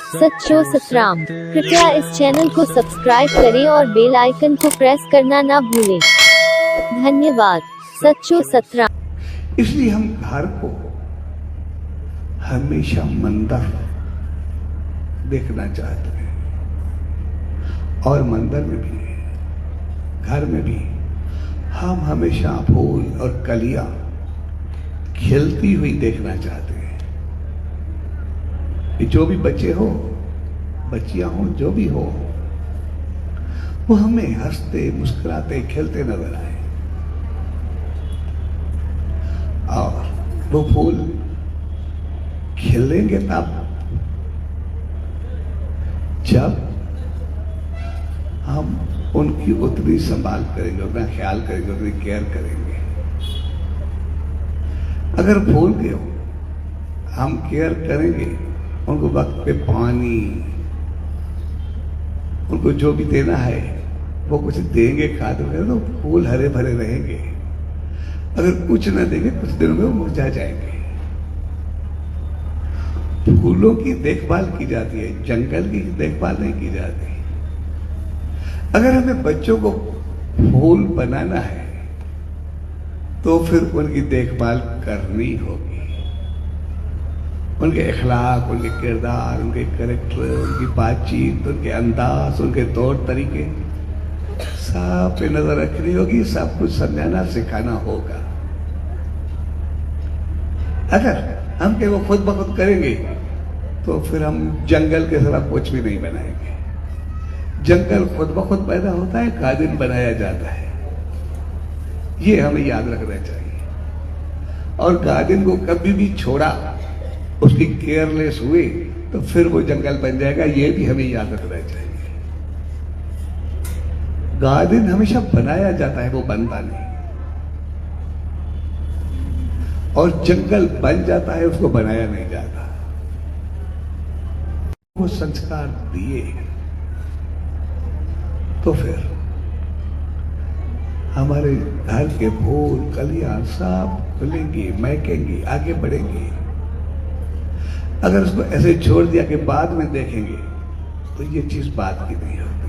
सच्चो सतराम। कृपया इस चैनल को सब्सक्राइब करें और बेल आइकन को प्रेस करना ना भूलें। धन्यवाद। सच्चो सतराम। इसलिए हम घर को हमेशा मंदिर देखना चाहते हैं, और मंदिर में भी, घर में भी हम हमेशा फूल और कलियां खिलती हुई देखना चाहते हैं। कि जो भी बच्चे हो, बच्चियां हो, जो भी हो, वो हमें हंसते मुस्कुराते खिलते नजर आए। और वो फूल खिलेंगे तब जब हम उनकी उतनी संभाल करेंगे, उतना ख्याल करेंगे, उतनी केयर करेंगे। अगर फूल के हम केयर करेंगे, उनको वक्त पे पानी, उनको जो भी देना है वो कुछ देंगे, खाद वगैरह, तो फूल हरे भरे रहेंगे। अगर कुछ न देंगे, कुछ दिनों में वो मुरझा जाएंगे। फूलों की देखभाल की जाती है, जंगल की देखभाल नहीं की जाती। अगर हमें बच्चों को फूल बनाना है तो फिर उनकी देखभाल करनी होगी। उनके अखलाक, उनके किरदार, उनके कैरेक्टर, उनकी बातचीत, उनके अंदाज, उनके तौर तरीके सब पे नजर रखनी होगी। सब कुछ समझाना सिखाना होगा। अगर हम के वो खुद ब खुद करेंगे तो फिर हम जंगल के सिवा कुछ भी नहीं बनाएंगे। जंगल खुद ब खुद पैदा होता है, गार्डन बनाया जाता है। ये हमें याद रखना चाहिए। और गार्डन को कभी भी छोड़ा, उसकी केयरलेस हुए, तो फिर वो जंगल बन जाएगा। ये भी हमें याद रखना चाहिए। गार्डन हमेशा बनाया जाता है, वो बनता नहीं। और जंगल बन जाता है, उसको बनाया नहीं जाता। वो संस्कार दिए तो फिर हमारे घर के फूल कलियां सब खुलेंगी, महकेंगी, आगे बढ़ेंगे। अगर उसको ऐसे छोड़ दिया कि बाद में देखेंगे, तो ये चीज बात की नहीं होती।